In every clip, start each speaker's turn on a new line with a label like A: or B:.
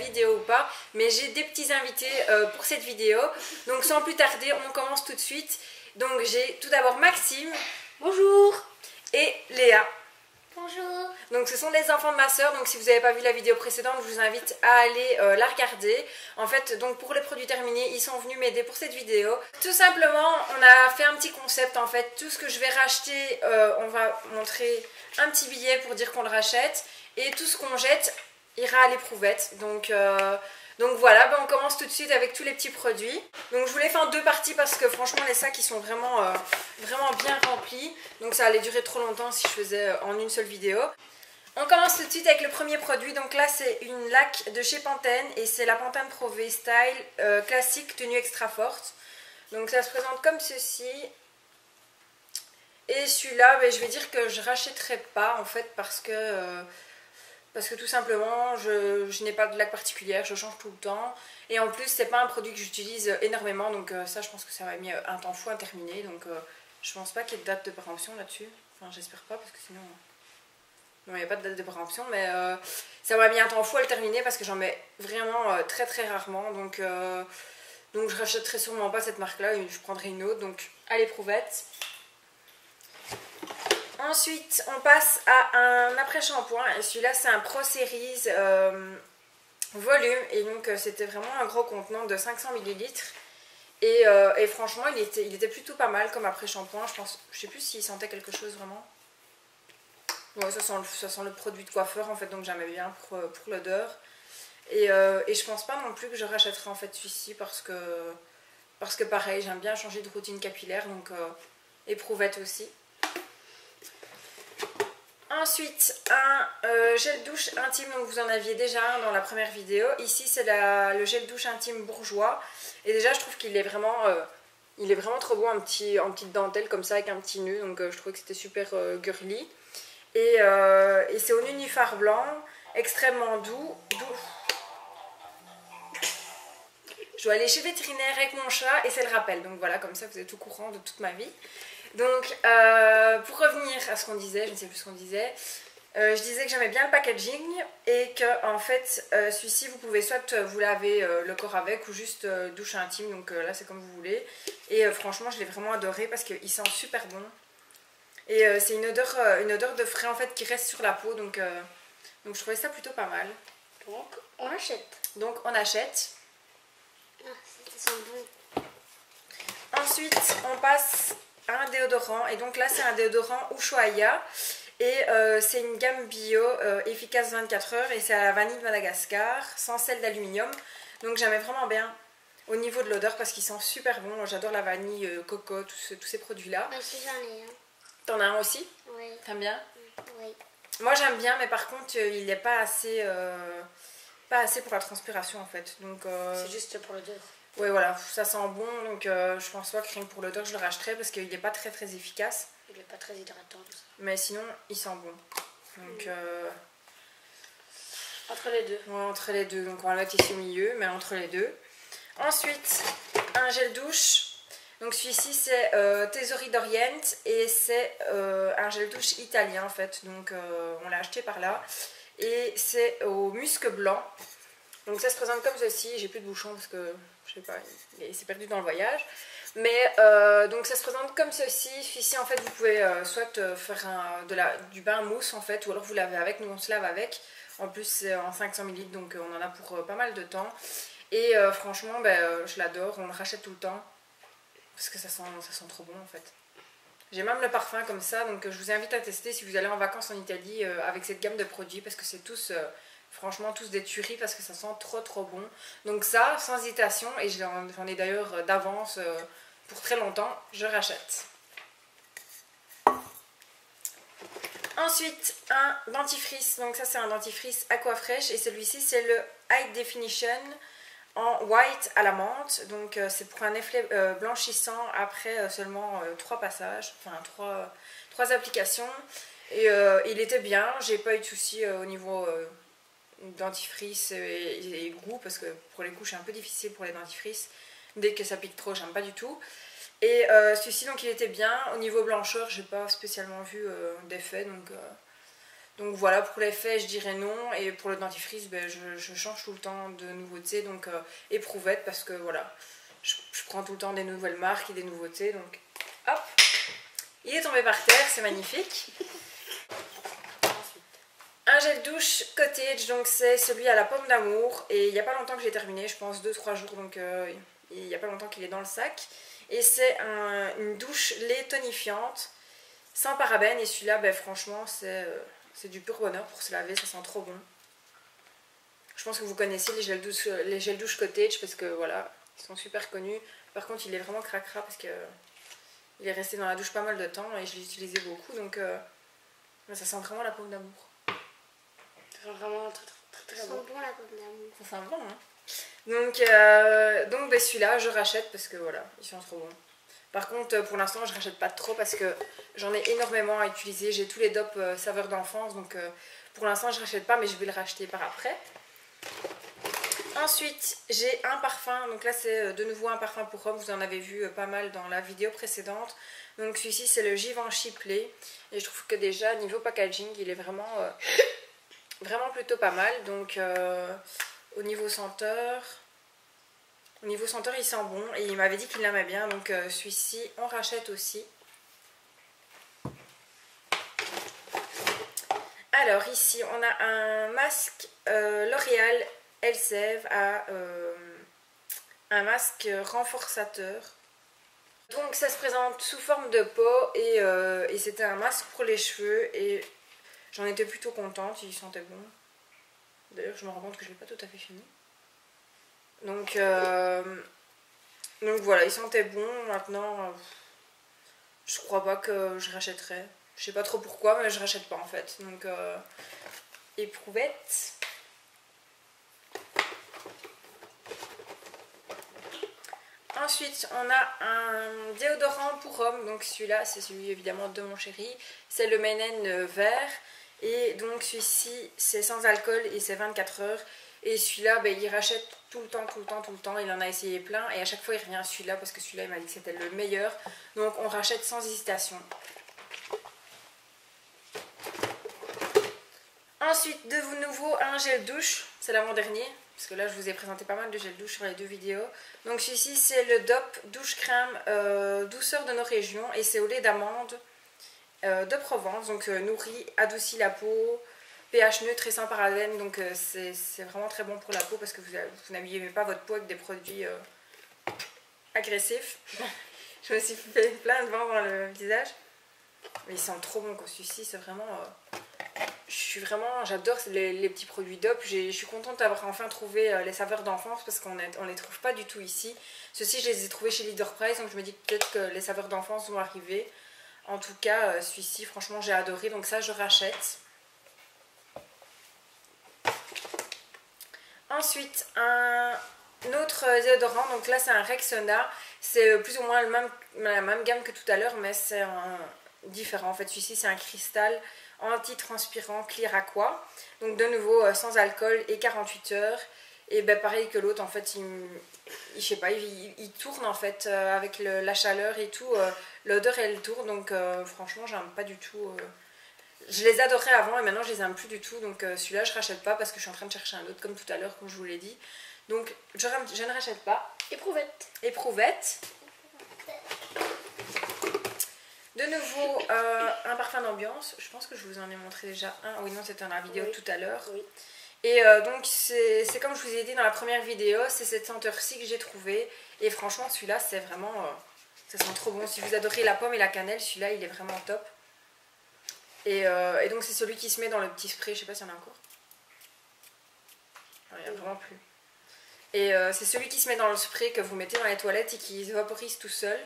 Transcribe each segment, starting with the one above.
A: vidéo ou pas, mais j'ai des petits invités pour cette vidéo. Donc sans plus tarder, on commence tout de suite. Donc j'ai tout d'abord Maxime.
B: Bonjour.
A: Et Léa.
B: Bonjour.
A: Donc ce sont les enfants de ma soeur, donc si vous n'avez pas vu la vidéo précédente, je vous invite à aller la regarder. En fait, donc pour les produits terminés, ils sont venus m'aider pour cette vidéo. Tout simplement, on a fait un petit concept en fait. Tout ce que je vais racheter, on va montrer un petit billet pour dire qu'on le rachète. Et tout ce qu'on jette ira à l'éprouvette. Donc voilà, on commence tout de suite avec tous les petits produits. Donc je vous les fais en deux parties parce que franchement les sacs ils sont vraiment bien remplis. Donc ça allait durer trop longtemps si je faisais en une seule vidéo. On commence tout de suite avec le premier produit. Donc là c'est une laque de chez Pantene et c'est la Pantene Pro V Style classique tenue extra forte. Donc ça se présente comme ceci. Et celui-là, je vais dire que je rachèterai pas en fait parce que tout simplement je n'ai pas de laque particulière, je change tout le temps. Et en plus c'est pas un produit que j'utilise énormément, donc ça je pense que ça va mis un temps fou à terminer. Donc je pense pas qu'il y ait de date de péremption là-dessus. Enfin j'espère pas parce que sinon... Non, il n'y a pas de date de péremption, mais ça m'a mis un temps fou à le terminer parce que j'en mets vraiment très rarement. Donc je rachèterai sûrement pas cette marque-là, je prendrai une autre, donc à l'éprouvette. Ensuite, on passe à un après-shampoing. Et celui-là, c'est un Pro Series volume. Et donc, c'était vraiment un gros contenant de 500 ml. Et franchement, il était plutôt pas mal comme après-shampoing. Je sais plus s'il sentait quelque chose vraiment. Ouais, ça sent le produit de coiffeur en fait. Donc, j'aimais bien pour l'odeur. Et je pense pas non plus que je rachèterai en fait celui-ci parce que pareil, j'aime bien changer de routine capillaire. Donc, éprouvette aussi. Ensuite, un gel douche intime, donc vous en aviez déjà un dans la première vidéo. Ici, c'est le gel douche intime bourgeois. Et déjà, je trouve qu'il est vraiment, trop beau en petite dentelle comme ça, avec un petit nœud. Donc, je trouvais que c'était super girly. Et c'est au nénuphar blanc, extrêmement doux. Je dois aller chez le vétérinaire avec mon chat et c'est le rappel. Donc voilà, comme ça, vous êtes au courant de toute ma vie. Donc, pour revenir à ce qu'on disait, je ne sais plus ce qu'on disait, je disais que j'aimais bien le packaging et que en fait, celui-ci, vous pouvez soit vous laver le corps avec ou juste douche intime, donc là c'est comme vous voulez. Et franchement, je l'ai vraiment adoré parce qu'il sent super bon. Et c'est une odeur de frais en fait qui reste sur la peau, donc je trouvais ça plutôt pas mal.
B: Donc, on achète.
A: Donc, on achète.
B: Ah, ça sent bon.
A: Ensuite, on passe... un déodorant, et donc là c'est un déodorant Ushuaïa et c'est une gamme bio efficace 24 heures et c'est à la vanille de Madagascar sans sel d'aluminium, donc j'aimais vraiment bien au niveau de l'odeur parce qu'il sent super bon. J'adore la vanille, coco, tous ces produits là.
B: Moi aussi j'en ai un.
A: T'en as un aussi?
B: Oui.
A: T'aimes bien?
B: Oui.
A: Moi j'aime bien, mais par contre il n'est pas assez pour la transpiration en fait, donc
B: c'est juste pour l'odeur.
A: ouais, voilà, ça sent bon, donc je pense pas que rien que pour l'odeur je le rachèterai parce qu'il n'est pas très efficace.
B: Il n'est pas très hydratant tout ça.
A: Mais sinon, il sent bon. Donc,
B: entre les deux.
A: Ouais, entre les deux. Donc on va le mettre ici au milieu, mais entre les deux. Ensuite, un gel douche. Donc celui-ci c'est Tesori d'Orient et c'est un gel douche italien en fait. Donc on l'a acheté par là. Et c'est au musc blanc. Donc ça se présente comme ceci. J'ai plus de bouchon parce que je sais pas, il s'est perdu dans le voyage. Mais donc ça se présente comme ceci. Celui-ci en fait vous pouvez soit faire du bain mousse en fait, ou alors vous lavez avec. Nous on se lave avec. En plus c'est en 500 ml, donc on en a pour pas mal de temps. Et franchement je l'adore, on le rachète tout le temps. Parce que ça sent trop bon en fait. J'ai même le parfum comme ça, donc je vous invite à tester si vous allez en vacances en Italie avec cette gamme de produits, parce que c'est tous, franchement, tous des tueries, parce que ça sent trop bon. Donc ça, sans hésitation, et j'en ai d'ailleurs d'avance pour très longtemps, je rachète. Ensuite, un dentifrice, donc ça c'est un dentifrice Aquafresh, et celui-ci c'est le High Definition en white à la menthe, donc c'est pour un effet blanchissant après seulement 3 passages, enfin 3 applications, et il était bien. J'ai pas eu de soucis au niveau dentifrice et goût, parce que pour les coups c'est un peu difficile pour les dentifrices, dès que ça pique trop j'aime pas du tout. Et celui-ci donc il était bien. Au niveau blancheur j'ai pas spécialement vu d'effet, Donc voilà, pour l'effet, je dirais non. Et pour le dentifrice, ben, je change tout le temps de nouveautés. Donc éprouvette, parce que voilà, je prends tout le temps des nouvelles marques et des nouveautés. Donc hop, il est tombé par terre, c'est magnifique. Un gel douche Cottage, donc c'est celui à la pomme d'amour. Et il n'y a pas longtemps que j'ai terminé, je pense 2-3 jours. Donc il n'y a pas longtemps qu'il est dans le sac. Et c'est une douche lait tonifiante, sans parabènes. Et celui-là, ben, franchement, c'est du pur bonheur pour se laver, ça sent trop bon. Je pense que vous connaissez les gels douche Cottage parce que voilà, ils sont super connus. Par contre, il est vraiment cracra parce que il est resté dans la douche pas mal de temps et je l'ai utilisé beaucoup. Donc ça sent vraiment la pomme d'amour.
B: Ça sent vraiment très bon.
C: bon la pomme d'amour.
A: Ça sent bon, hein. Donc ben, celui-là, je rachète parce que voilà, ils sont trop bons. Par contre, pour l'instant, je rachète pas trop parce que j'en ai énormément à utiliser. J'ai tous les dopes saveurs d'enfance, donc pour l'instant, je rachète pas, mais je vais le racheter par après. Ensuite, j'ai un parfum. Donc là, c'est de nouveau un parfum pour homme. Vous en avez vu pas mal dans la vidéo précédente. Donc celui-ci, c'est le Givenchy Play. Et je trouve que déjà, niveau packaging, il est vraiment, vraiment plutôt pas mal. Donc au niveau senteur... Au niveau senteur, il sent bon et il m'avait dit qu'il l'aimait bien, donc celui-ci, on rachète aussi. Alors ici, on a un masque L'Oréal Elseve à un masque renforçateur. Donc ça se présente sous forme de pot et c'était un masque pour les cheveux et j'en étais plutôt contente, il sentait bon. D'ailleurs, je me rends compte que je ne l'ai pas tout à fait fini. Donc voilà, il sentait bon. Maintenant, je crois pas que je rachèterai. Je sais pas trop pourquoi, mais je rachète pas en fait. Donc éprouvette. Ensuite, on a un déodorant pour homme. Donc celui-là, c'est celui évidemment de mon chéri. C'est le Menen vert. Et donc celui-ci, c'est sans alcool et c'est 24 heures. Et celui-là, ben, il rachète tout le temps. Il en a essayé plein. Et à chaque fois, il revient à celui-là parce que celui-là, il m'a dit que c'était le meilleur. Donc, on rachète sans hésitation. Ensuite, de nouveau, un gel douche. C'est l'avant-dernier. Parce que là, je vous ai présenté pas mal de gel douche sur les deux vidéos. Donc, celui-ci, c'est le DOP Douche Crème Douceur de nos régions. Et c'est au lait d'amande de Provence. Donc, nourrit, adoucit la peau. pH neutre et sans parabènes, donc c'est vraiment très bon pour la peau parce que vous n'abîmez pas votre peau avec des produits agressifs. Je me suis fait plein de vent dans le visage. Mais ils sentent trop bon, quoi. Celui-ci, c'est vraiment... j'adore les petits produits DOP. Je suis contente d'avoir enfin trouvé les saveurs d'enfance parce qu'on les trouve pas du tout ici. Ceux-ci, je les ai trouvés chez Leader Price, donc je me dis peut-être que les saveurs d'enfance vont arriver. En tout cas, celui-ci, franchement, j'ai adoré, donc ça, je rachète. Ensuite, un autre déodorant, donc là c'est un Rexona, c'est plus ou moins la même gamme que tout à l'heure, mais c'est différent. En fait, celui-ci c'est un cristal anti-transpirant Clear Aqua, donc de nouveau sans alcool et 48 heures. Et ben pareil que l'autre, en fait, je sais pas, il tourne en fait avec la chaleur et tout, l'odeur elle tourne, donc franchement j'aime pas du tout. Je les adorais avant et maintenant je les aime plus du tout, donc celui-là je rachète pas parce que je suis en train de chercher un autre comme tout à l'heure, comme je vous l'ai dit. Donc je ne rachète pas.
B: Éprouvette.
A: Éprouvette. De nouveau un parfum d'ambiance. Je pense que je vous en ai montré déjà un. Oui, non, c'était dans la vidéo tout à l'heure.
B: Oui.
A: Et donc c'est comme je vous ai dit dans la première vidéo, c'est cette senteur-ci que j'ai trouvée. Et franchement celui-là c'est vraiment... ça sent trop bon. Si vous adorez la pomme et la cannelle, celui-là il est vraiment top. Et donc c'est celui qui se met dans le petit spray, je sais pas s'il y en a encore. Non, il n'y en a vraiment plus. Et c'est celui qui se met dans le spray que vous mettez dans les toilettes et qui se vaporise tout seul.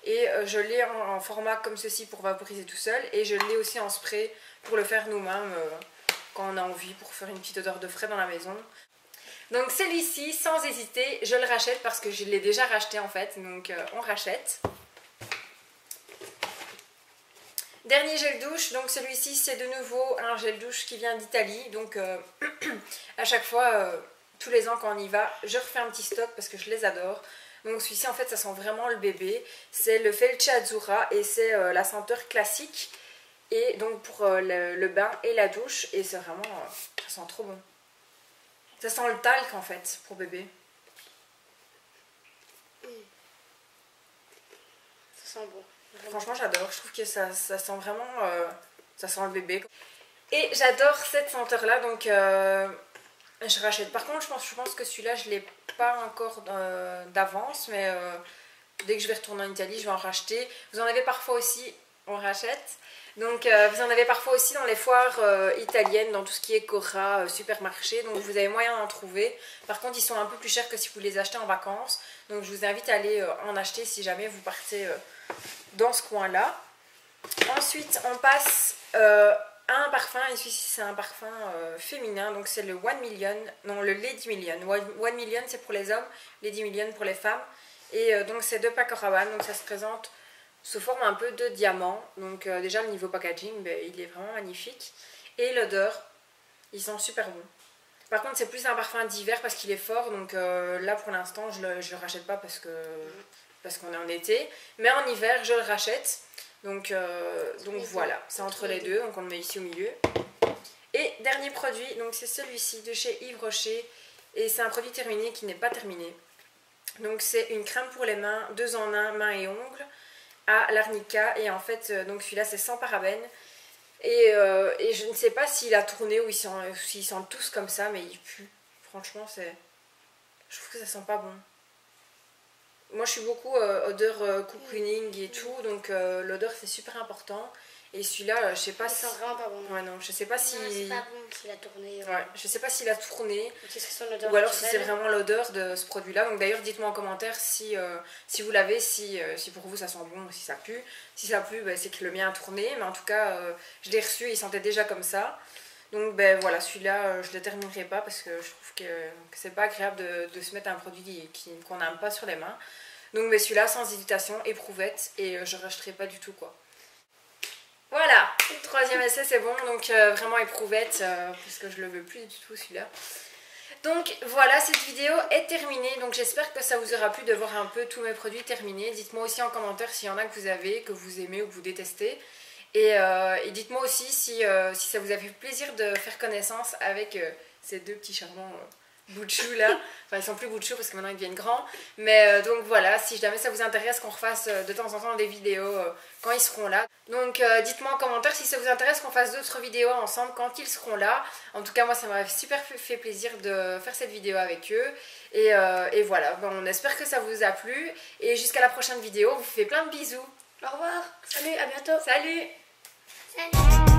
A: Et je l'ai en format comme ceci pour vaporiser tout seul. Et je l'ai aussi en spray pour le faire nous-mêmes quand on a envie, pour faire une petite odeur de frais dans la maison. Donc celui-ci, sans hésiter, je le rachète parce que je l'ai déjà racheté en fait. Donc on rachète. Dernier gel douche, donc celui-ci c'est de nouveau un gel douche qui vient d'Italie, donc à chaque fois, tous les ans quand on y va, je refais un petit stock parce que je les adore. Donc celui-ci en fait ça sent vraiment le bébé, c'est le Felce Azzurra et c'est la senteur classique Et donc pour le bain et la douche. Et c'est vraiment... ça sent trop bon. Ça sent le talc en fait pour bébé.
B: Ça sent bon. Vraiment.
A: Franchement j'adore. Je trouve que ça sent vraiment... ça sent le bébé. Et j'adore cette senteur là. Donc je rachète. Par contre je pense que celui-là je l'ai pas encore d'avance. Mais dès que je vais retourner en Italie je vais en racheter. Vous en avez parfois aussi. On rachète. Donc vous en avez parfois aussi dans les foires italiennes, dans tout ce qui est Cora, supermarché, donc vous avez moyen d'en trouver. Par contre ils sont un peu plus chers que si vous les achetez en vacances, donc je vous invite à aller en acheter si jamais vous partez dans ce coin là. Ensuite on passe à un parfum, et celui-ci c'est un parfum féminin, donc c'est le 1 Million, non le Lady Million. 1 Million c'est pour les hommes, Lady Million pour les femmes, et donc c'est de Paco Rabanne, donc ça se présente sous forme un peu de diamant. Donc déjà le niveau packaging, il est vraiment magnifique. Et l'odeur, il sent super bon. Par contre c'est plus un parfum d'hiver parce qu'il est fort. Donc là pour l'instant je le rachète pas parce qu'on est en été. Mais en hiver je le rachète. Donc voilà, c'est entre les deux. Donc on le met ici au milieu. Et dernier produit, donc c'est celui-ci de chez Yves Rocher. Et c'est un produit terminé qui n'est pas terminé. Donc c'est une crème pour les mains, 2 en 1, mains et ongles, à l'arnica, et en fait donc celui-là c'est sans parabènes, et je ne sais pas s'il a tourné ou s'ils sentent tous comme ça, mais il pue. Franchement je trouve que ça sent pas bon. Moi je suis beaucoup odeur cocooning et tout, donc l'odeur c'est super important. Et celui-là, je sais pas si...
B: Ça sent vraiment pas bon.
A: Ouais, non, je sais pas si...
B: Non, c'est pas bon s'il a tourné.
A: Ouais, je sais pas s'il a tourné.
B: Ou
A: alors si c'est vraiment l'odeur de ce produit-là. Donc d'ailleurs, dites-moi en commentaire si vous l'avez, si pour vous ça sent bon ou si ça pue. Si ça pue, c'est que le mien a tourné. Mais en tout cas, je l'ai reçu et il sentait déjà comme ça. Donc voilà, celui-là, je le terminerai pas parce que je trouve que c'est pas agréable de se mettre un produit qu'on n'aime pas sur les mains. Donc celui-là, sans hésitation, éprouvette. Et je ne rachèterai pas du tout, quoi. Voilà, troisième essai c'est bon, donc vraiment éprouvette, puisque je le veux plus du tout celui-là. Donc voilà, cette vidéo est terminée, donc j'espère que ça vous aura plu de voir un peu tous mes produits terminés. Dites-moi aussi en commentaire s'il y en a que vous avez, que vous aimez ou que vous détestez. Et dites-moi aussi si ça vous a fait plaisir de faire connaissance avec ces deux petits charmants bouts de chou là. Enfin ils sont plus bouts de chou parce que maintenant ils deviennent grands. Mais donc voilà, si jamais ça vous intéresse qu'on refasse de temps en temps des vidéos quand ils seront là. Donc dites-moi en commentaire si ça vous intéresse qu'on fasse d'autres vidéos ensemble quand ils seront là. En tout cas moi ça m'a super fait plaisir de faire cette vidéo avec eux. Et voilà, bon, on espère que ça vous a plu. Et jusqu'à la prochaine vidéo, on vous fait plein de bisous.
B: Au revoir, salut, à bientôt.
A: Salut.
C: Salut.